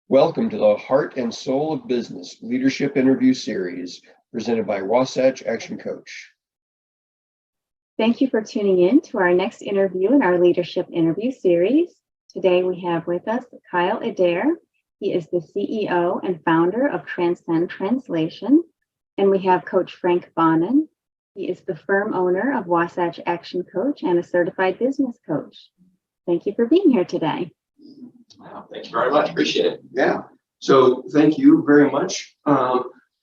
Welcome to the Heart and Soul of Business Leadership Interview Series, presented by Wasatch ActionCOACH. Thank you for tuning in to our next interview in our Leadership Interview Series. Today we have with us Cyle Adair. He is the CEO and founder of Transcend Translation. And we have Coach Frank Bonnin. He is the firm owner of Wasatch ActionCOACH and a certified business coach. Thank you for being here today. Wow, thank you very much. Appreciate it. Yeah. So thank you very much.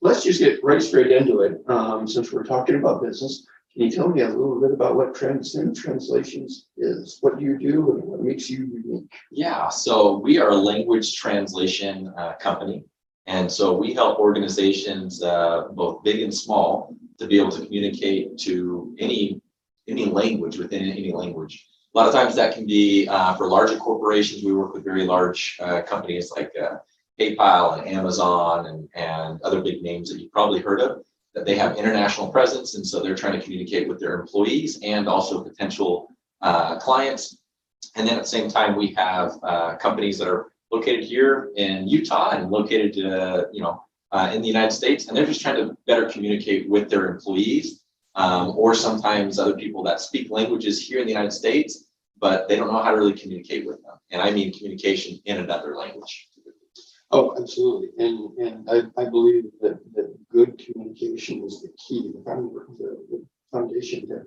Let's just get right straight into it. Since we're talking about business, can you tell me a little bit about what Transcend Translations is? What do you do and what makes you unique? Yeah, so we are a language translation company. And so we help organizations, both big and small, to be able to communicate to any language within any language. A lot of times that can be for larger corporations. We work with very large companies like PayPal and Amazon and other big names that you've probably heard of, that they have international presence. And so they're trying to communicate with their employees and also potential clients. And then at the same time, we have companies that are located here in Utah and located in the United States. And they're just trying to better communicate with their employees. Or sometimes other people that speak languages here in the United States, but they don't know how to really communicate with them. And I mean communication in another language. Oh, absolutely. And I believe that good communication is the key, the foundation to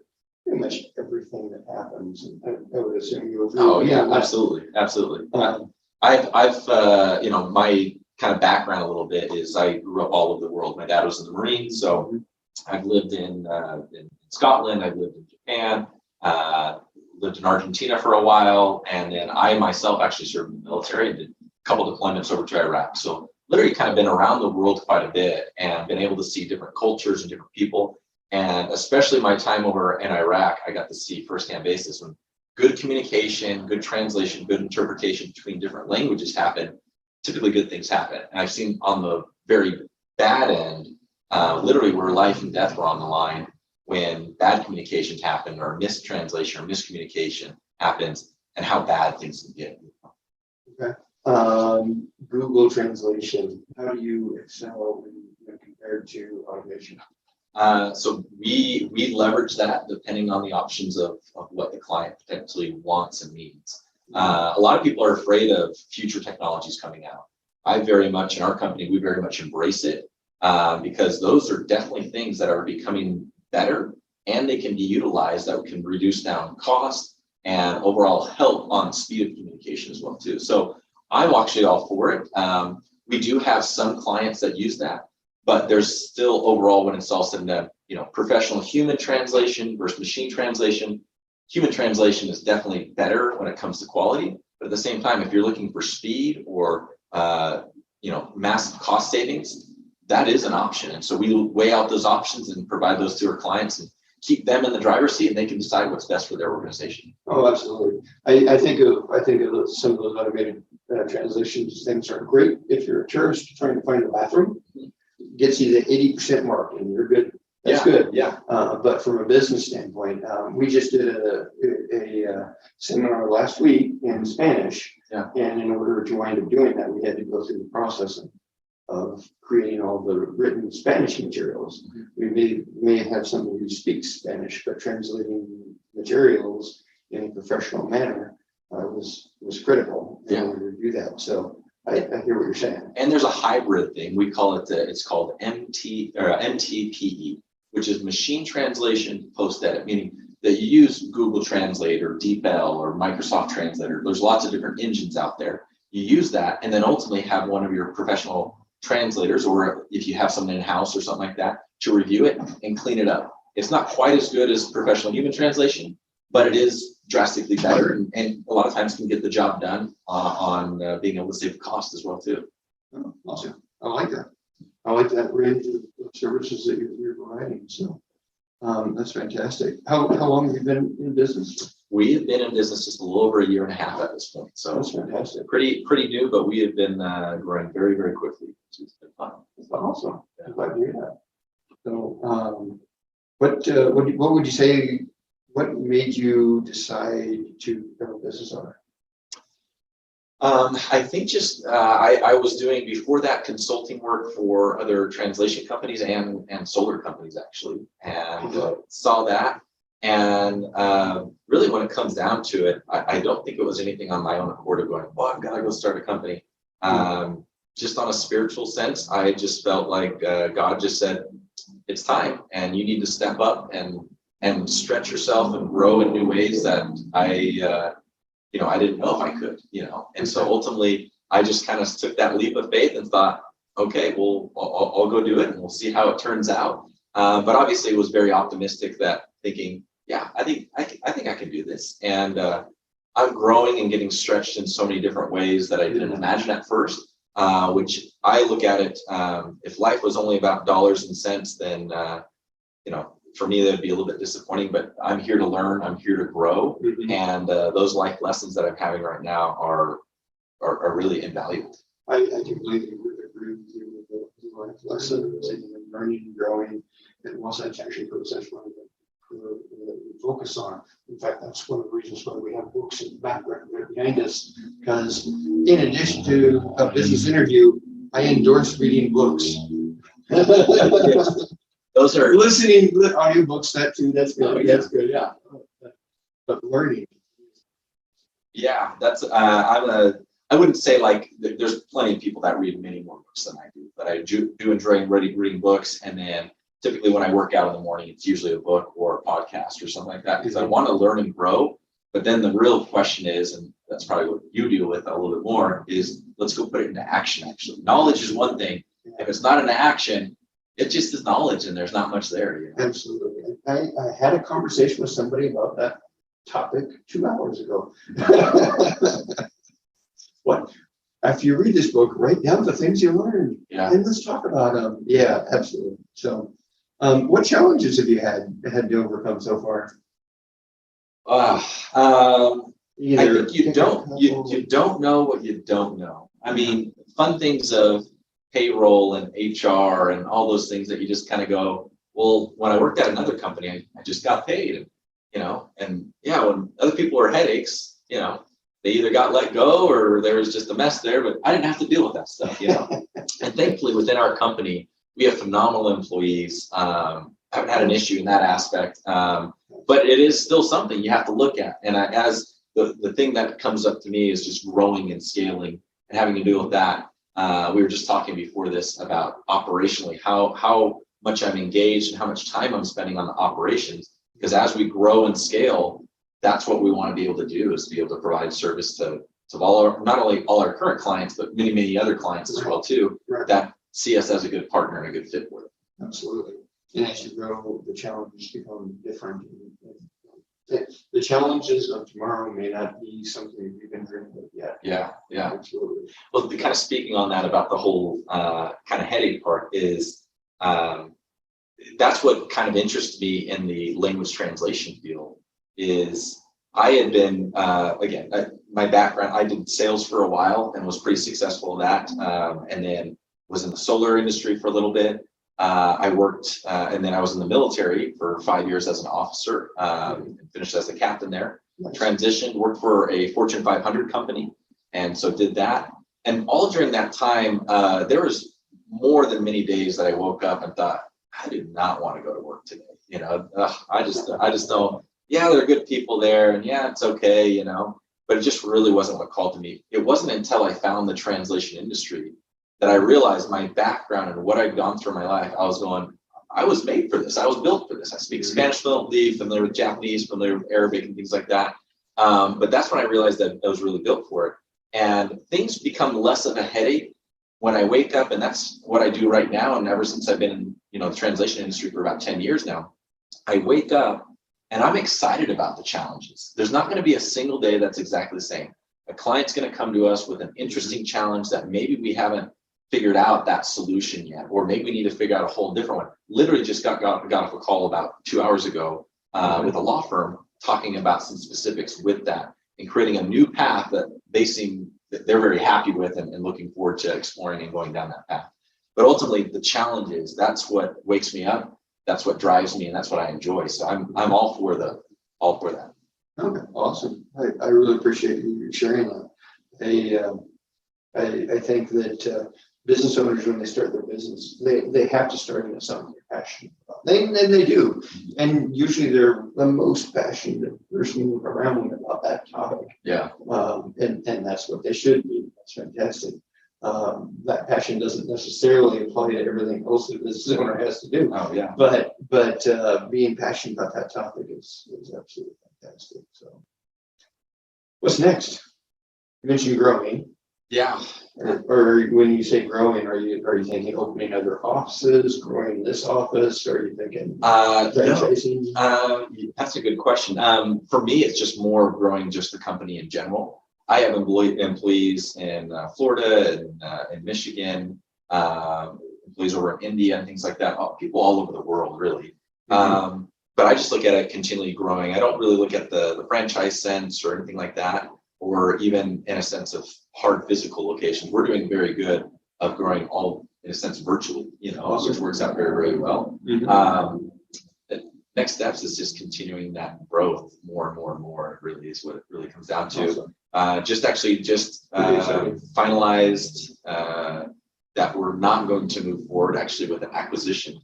pretty much everything that happens. And I would assume you agree. Oh, yeah, absolutely. Absolutely. I've my kind of background a little bit is I grew up all over the world. My dad was in the Marines, so I've lived in Scotland, I've lived in Japan, lived in Argentina for a while, and then I myself actually served in the military and did a couple deployments over to Iraq. So literally kind of been around the world quite a bit and been able to see different cultures and different people. And especially my time over in Iraq, I got to see firsthand basis when good communication, good translation, good interpretation between different languages happen, typically good things happen. And I've seen on the very bad end, literally where life and death were on the line when bad communications happen or mistranslation or miscommunication happens and how bad things can get. Okay. Google Translation, how do you excel when compared to automation? So we leverage that depending on the options of what the client potentially wants and needs. A lot of people are afraid of future technologies coming out. I very much, in our company, we very much embrace it. Because those are definitely things that are becoming better and they can be utilized that can reduce down cost and overall help on speed of communication as well too. So I'm actually all for it. We do have some clients that use that, but there's still overall, when it's all said and done, professional human translation versus machine translation. Human translation is definitely better when it comes to quality, but at the same time, if you're looking for speed or massive cost savings, that is an option. And so we weigh out those options and provide those to our clients and keep them in the driver's seat, and they can decide what's best for their organization. Oh, absolutely. I think of some of those automated translations. Things are great if you're a tourist trying to find a bathroom. Gets you the 80% mark, and you're good. That's good. Yeah. But from a business standpoint, we just did a seminar last week in Spanish. Yeah. And in order to wind up doing that, we had to go through the process of creating all the written Spanish materials. We may have somebody who speaks Spanish, but translating materials in a professional manner was critical in order to do that. So I hear what you're saying. And there's a hybrid thing. We call it, it's called MTPE, which is machine translation post edit, meaning that you use Google Translate or DeepL or Microsoft Translator. There's lots of different engines out there. You use that and then ultimately have one of your professional translators, or if you have someone in-house or something like that, to review it and clean it up. It's not quite as good as professional human translation, but it is drastically better and a lot of times can get the job done on being able to save cost as well too. Oh, awesome. I like that. I like that range of services that you're providing. So that's fantastic. How long have you been in business? We have been in business just a little over 1.5 years at this point. So That's fantastic. Pretty new, but we have been growing very, very quickly. It's been fun. That's awesome. I'm glad to hear that. So what would you say, what made you decide to become a business owner? I think just I was doing before that consulting work for other translation companies and solar companies actually, and saw that. And really, when it comes down to it, I don't think it was anything on my own accord of going, well, I've got to go start a company. Just on a spiritual sense, I just felt like God just said, it's time, and you need to step up and stretch yourself and grow in new ways that I didn't know if I could, and so ultimately I just kind of took that leap of faith and thought, okay, well, I'll go do it and we'll see how it turns out. But obviously it was very optimistic, that thinking, yeah, I think I can do this. And I'm growing and getting stretched in so many different ways that I didn't imagine at first, which I look at it, if life was only about dollars and cents, then, for me, that'd be a little bit disappointing, but I'm here to learn, I'm here to grow. And those life lessons that I'm having right now are really invaluable. I completely agree with you with the life lessons and learning and growing, and Wasatch actually puts such one that we focus on. In fact, that's one of the reasons why we have books in the background right behind us, because in addition to a business interview, I endorse reading books. Those are listening audiobooks, that too. That's good. That's good. Yeah. But learning. Yeah, that's I wouldn't say like there's plenty of people that read many more books than I do, but I do enjoy reading books. And then typically when I work out in the morning, it's usually a book or a podcast or something like that, because I want to learn and grow. But then the real question is, and that's probably what you deal with a little bit more, is let's go put it into action. Actually, knowledge is one thing. If it's not into action, it just is knowledge, and there's not much there. Absolutely. I had a conversation with somebody about that topic 2 hours ago. What? After you read this book, write down the things you learned. Yeah. And let's talk about them. Yeah, absolutely. So, what challenges have you had to overcome so far? I think you don't know what you don't know. I mean, fun things of payroll and HR and all those things that you just kind of go, well, when I worked at another company, I just got paid, and when other people were headaches, they either got let go or there was just a mess there, but I didn't have to deal with that stuff, And thankfully within our company, we have phenomenal employees. I haven't had an issue in that aspect, but it is still something you have to look at. And as the thing that comes up to me is just growing and scaling and having to deal with that. We were just talking before this about operationally, how much I'm engaged and how much time I'm spending on the operations, because as we grow and scale, that's what we want to be able to do, is to be able to provide service to not only all our current clients, but many, many other clients as well too, that see us as a good partner and a good fit for them. Absolutely. And as you grow, the challenges become different. The challenges of tomorrow may not be something you've been dreaming of yet. Yeah. Absolutely. Well, kind of speaking on that about the whole kind of headache part is, that's what kind of interests me in the language translation field. Is I had been, my background, I did sales for a while and was pretty successful at that, and then was in the solar industry for a little bit. I worked, and then I was in the military for 5 years as an officer, and finished as a captain there. Transitioned, worked for a Fortune 500 company, and so did that. And all during that time, there was more than many days that I woke up and thought, I do not want to go to work today. I just don't. Yeah, there are good people there, and yeah, it's okay, but it just really wasn't what called to me. It wasn't until I found the translation industry that I realized my background and what I'd gone through in my life. I was made for this. I was built for this. I speak Spanish fluently, familiar with Japanese, familiar with Arabic and things like that. But that's when I realized that I was really built for it. And things become less of a headache when I wake up, and that's what I do right now. And ever since I've been in, the translation industry for about 10 years now, I wake up and I'm excited about the challenges. There's not going to be a single day that's exactly the same. A client's going to come to us with an interesting challenge that maybe we haven't figured out that solution yet, or maybe we need to figure out a whole different one. Literally just got off a call about 2 hours ago with a law firm talking about some specifics with that and creating a new path that they're very happy with and looking forward to exploring and going down that path. But ultimately, the challenge is that's what wakes me up. That's what drives me, and that's what I enjoy. So I'm all for that. Okay, awesome. I really appreciate you sharing that. I think that business owners, when they start their business, they have to start into something they're passionate about. They do, and usually they're the most passionate person around about that topic. Yeah. And that's what they should be. That's fantastic. That passion doesn't necessarily apply to everything else that a business owner has to do. Oh, yeah. But being passionate about that topic is absolutely fantastic. So, what's next? You mentioned growing. Yeah. Or when you say growing, are you thinking opening other offices, growing this office? Or are you thinking franchising? That's a good question. For me, it's just more growing just the company in general. I have employees in Florida and in Michigan, employees over in India and things like that. People all over the world, really. But I just look at it continually growing. I don't really look at the franchise sense or anything like that, or even in a sense of hard physical locations. We're doing very good of growing all in a sense virtually, which works out very, very well. The next steps is just continuing that growth more and more and more, really is what it really comes down to. Just finalized that we're not going to move forward actually with an acquisition,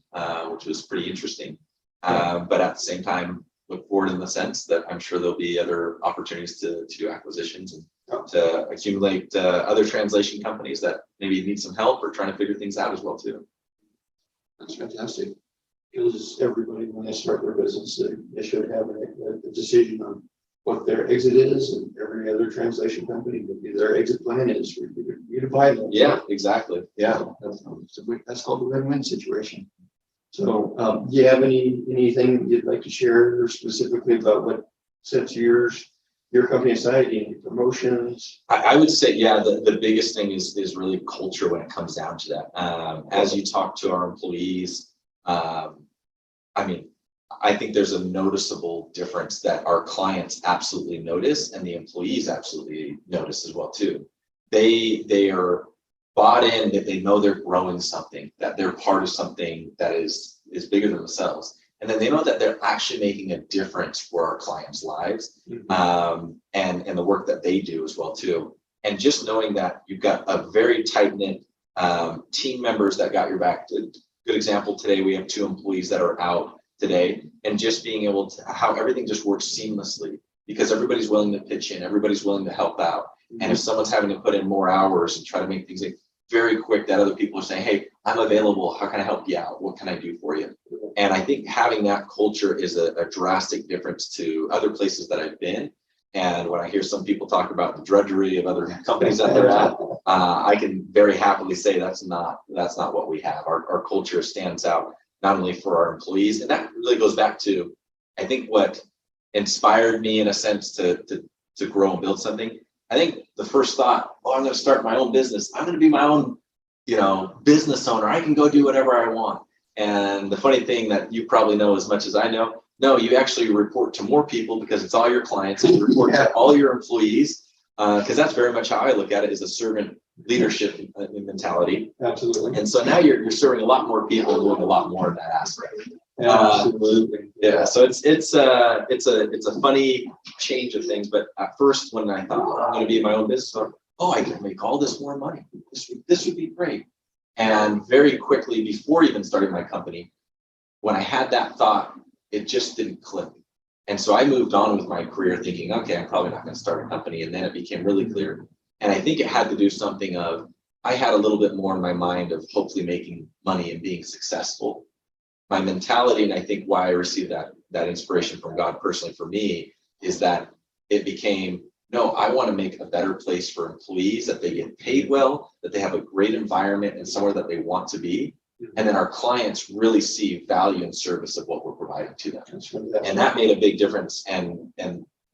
which was pretty interesting. But at the same time, look forward in the sense that I'm sure there'll be other opportunities to do acquisitions and to accumulate other translation companies that maybe need some help or trying to figure things out as well too. That's fantastic. Because everybody, when they start their business, they should have a decision on what their exit is, and every other translation company, maybe their exit plan is for you to buy them. Yeah, exactly. Yeah. That's called a win-win situation. So, do you have anything you'd like to share specifically about what sets your company aside? Any promotions? I would say, yeah, the biggest thing is really culture when it comes down to that. As you talk to our employees, I think there's a noticeable difference that our clients absolutely notice and the employees absolutely notice as well too. They are bought in, that they know they're growing something, that they're part of something that is bigger than themselves. And then they know that they're actually making a difference for our clients' lives, and the work that they do as well too. And just knowing that you've got a very tight-knit team members that got your back. Good example today, we have 2 employees that are out today, and just being able to, how everything just works seamlessly because everybody's willing to pitch in, everybody's willing to help out. And if someone's having to put in more hours and try to make things like very quick, that other people are saying, hey, I'm available. How can I help you out? What can I do for you? And I think having that culture is a drastic difference to other places that I've been. And when I hear some people talk about the drudgery of other companies that they're at, I can very happily say that's not what we have. Our culture stands out not only for our employees, and that really goes back to, I think, what inspired me in a sense to grow and build something. I think the first thought, I'm going to start my own business. I'm going to be my own, business owner. I can go do whatever I want. And the funny thing that you probably know as much as I know, no, you actually report to more people because it's all your clients, and you report to all your employees, because that's very much how I look at it, is a servant leadership mentality. Absolutely. And so now you're serving a lot more people and doing a lot more of that aspect. Absolutely. Yeah. So it's a funny change of things. But at first, when I thought I'm going to be my own business owner, I can make all this more money. This would be great. And very quickly, before even starting my company, when I had that thought, it just didn't click. And so I moved on with my career thinking, okay, I'm probably not going to start a company. And then it became really clear. And I think it had to do something of, I had a little bit more in my mind of hopefully making money and being successful. My mentality, and I think why I received that inspiration from God personally for me, is that it became, no, I want to make a better place for employees, that they get paid well, that they have a great environment and somewhere that they want to be. And then our clients really see value and service of what we're providing to them. And that made a big difference. And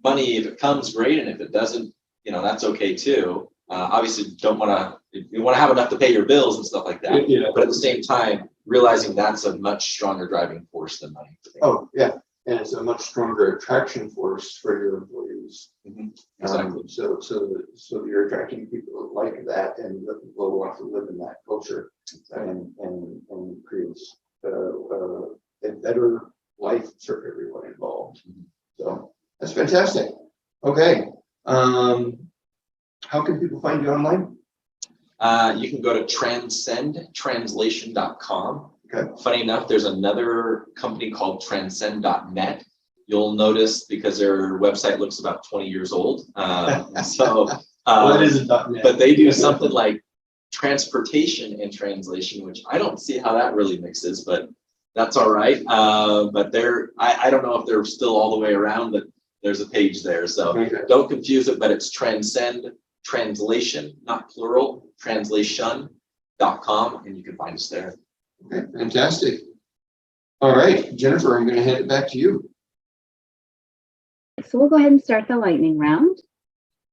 money, if it comes, great. And if it doesn't, that's okay too. Obviously you want to have enough to pay your bills and stuff like that. Yeah. But at the same time, realizing that's a much stronger driving force than money. Oh, yeah. And it's a much stronger attraction force for your employees. Exactly. So you're attracting people like that and will want to live in that culture, and creates a better life for everyone involved. So that's fantastic. Okay. How can people find you online? You can go to transcendtranslation.com. Okay. Funny enough, there's another company called transcend.net. You'll notice because their website looks about 20 years old. What is it? .net? But they do something like transportation and translation, which I don't see how that really mixes, but that's all right. But I don't know if they're still all the way around, but there's a page there. So don't confuse it, but it's Transcend Translation, not plural, translation.com, and you can find us there. Okay, fantastic. All right, Jennifer, I'm going to hand it back to you. So we'll go ahead and start the lightning round.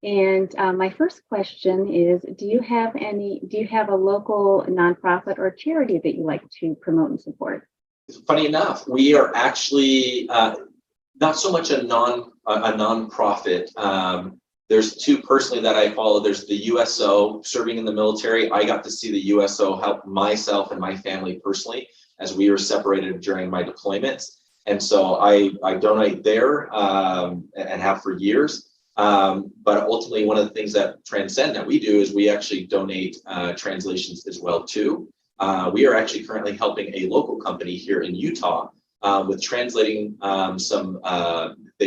And my first question is, do you have a local nonprofit or charity that you like to promote and support? Funny enough, we are actually not so much a nonprofit. There's two personally that I follow. There's the USO, serving in the military. I got to see the USO help myself and my family personally as we were separated during my deployments. And so I donate there and have for years. But ultimately, one of the things that Transcend that we do is we actually donate translations as well too. We are actually currently helping a local company here in Utah with translating they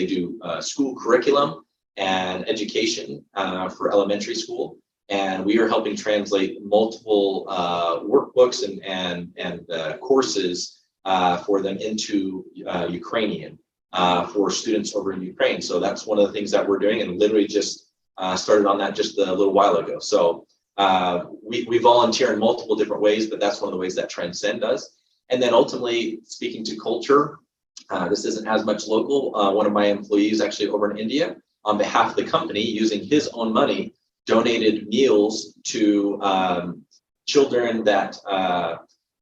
do school curriculum and education for elementary school, and we are helping translate multiple workbooks and courses for them into Ukrainian for students over in Ukraine. So that's one of the things that we're doing, and literally just started on that just a little while ago. So we volunteer in multiple different ways, but that's one of the ways that Transcend does. And then ultimately, speaking to culture, this isn't as much local. One of my employees actually over in India, on behalf of the company, using his own money, donated meals to children that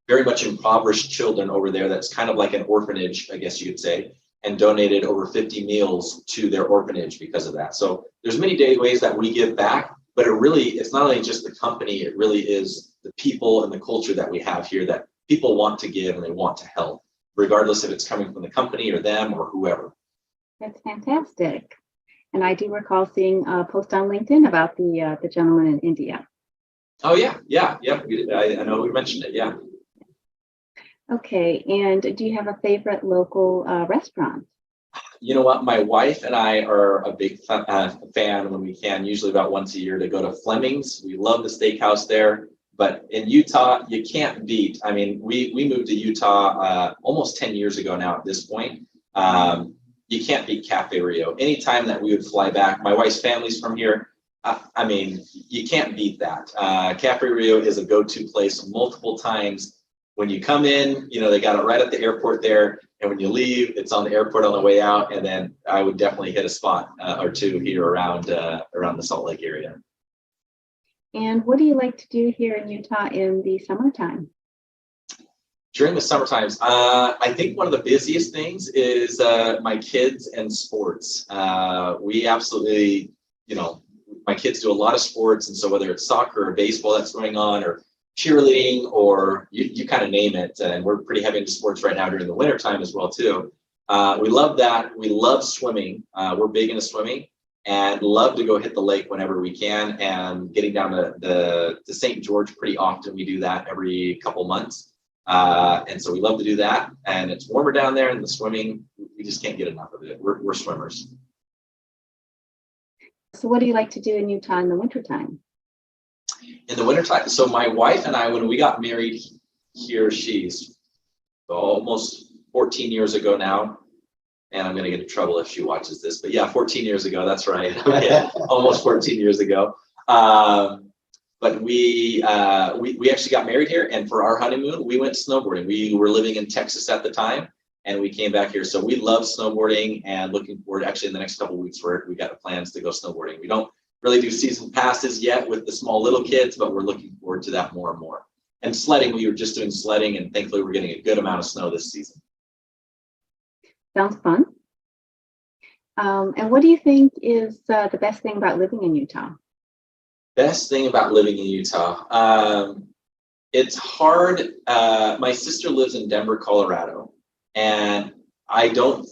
very much impoverished children over there. That's kind of like an orphanage, I guess you could say, and donated over 50 meals to their orphanage because of that. So there's many ways that we give back, but it's not only just the company, it really is the people and the culture that we have here that people want to give and they want to help, regardless if it's coming from the company or them or whoever. That's fantastic. And I do recall seeing a post on LinkedIn about the gentleman in India. Oh yeah. I know we mentioned it. Yeah. Okay, and do you have a favorite local restaurant? You know what? My wife and I are a big fan when we can, usually about once a year, to go to Fleming's. We love the steakhouse there. But in Utah, you can't beat. I mean, we moved to Utah almost 10 years ago now at this point. You can't beat Cafe Rio. Anytime that we would fly back, my wife's family's from here. I mean, you can't beat that. Cafe Rio is a go-to place multiple times. When you come in, they got it right at the airport there. And when you leave, it's on the airport on the way out. And then I would definitely hit a spot or two here around the Salt Lake area. And what do you like to do here in Utah in the summertime? During the summer times, I think one of the busiest things is my kids and sports. We absolutely, my kids do a lot of sports. And so whether it's soccer or baseball that's going on, or cheerleading, or you kind of name it, and we're pretty heavy into sports right now during the winter time as well too. We love that. We love swimming. We're big into swimming and love to go hit the lake whenever we can, and getting down to St. George pretty often. We do that every couple months. And so we love to do that, and it's warmer down there, and the swimming, we just can't get enough of it. We're swimmers. So what do you like to do in Utah in the wintertime? In the wintertime, so my wife and I, when we got married here, she's almost 14 years ago now, and I'm going to get in trouble if she watches this, but yeah, 14 years ago, that's right. Okay. Almost 14 years ago. But we actually got married here, and for our honeymoon, we went snowboarding. We were living in Texas at the time, and we came back here. So we love snowboarding, and looking forward, actually in the next couple of weeks, we got the plans to go snowboarding. We don't really do season passes yet with the small little kids, but we're looking forward to that more and more. And sledding, we were just doing sledding, and thankfully we're getting a good amount of snow this season. Sounds fun. And what do you think is the best thing about living in Utah? Best thing about living in Utah. It's hard. My sister lives in Denver, Colorado, and I don't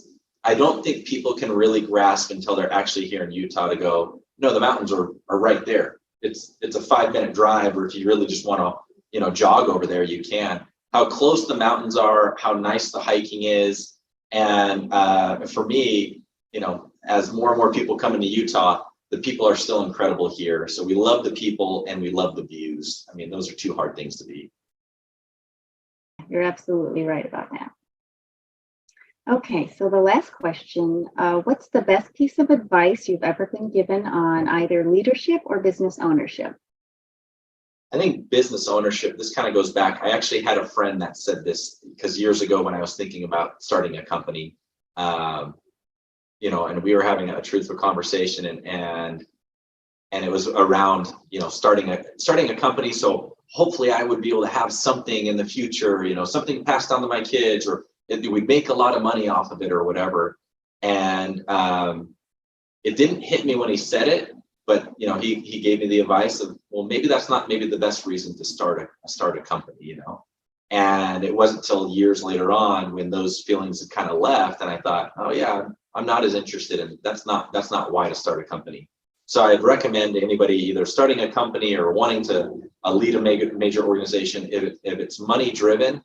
think people can really grasp until they're actually here in Utah to go, No, the mountains are right there. It's a 5-minute drive, or if you really just want to, jog over there, you can. How close the mountains are, how nice the hiking is. And for me, as more and more people come into Utah, the people are still incredible here. So we love the people and we love the views. I mean, those are two hard things to beat. You're absolutely right about that. Okay, so the last question, what's the best piece of advice you've ever been given on either leadership or business ownership? I think business ownership, this kind of goes back. I actually had a friend that said this, because years ago when I was thinking about starting a company, and we were having a truthful conversation, and it was around, starting a company. So hopefully I would be able to have something in the future, something passed down to my kids, or we'd make a lot of money off of it or whatever. And it didn't hit me when he said it, but he gave me the advice of, well, maybe that's not the best reason to start a company, And it wasn't until years later on when those feelings had kind of left, and I thought, oh yeah, I'm not as interested in, that's not why to start a company. So I'd recommend to anybody either starting a company or wanting to lead a major organization, if it's money driven,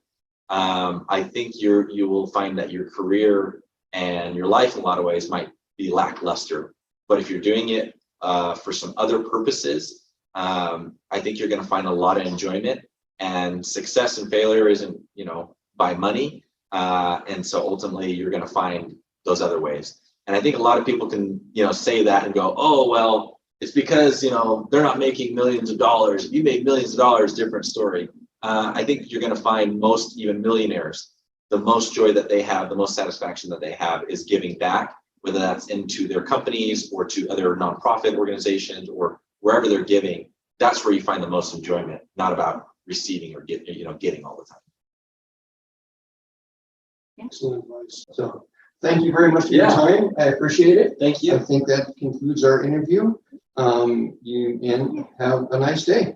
I think you will find that your career and your life in a lot of ways might be lackluster. But if you're doing it for some other purposes, I think you're going to find a lot of enjoyment. And success and failure isn't, by money. And so ultimately you're going to find those other ways. And I think a lot of people can, say that and go, oh, well, it's because, they're not making millions of dollars. If you make millions of dollars, different story. I think you're going to find most, even millionaires, the most joy that they have, the most satisfaction that they have is giving back, whether that's into their companies or to other nonprofit organizations or wherever they're giving. That's where you find the most enjoyment, not about receiving or getting all the time. Excellent advice. So thank you very much for your time. I appreciate it. Thank you. I think that concludes our interview. You have a nice day.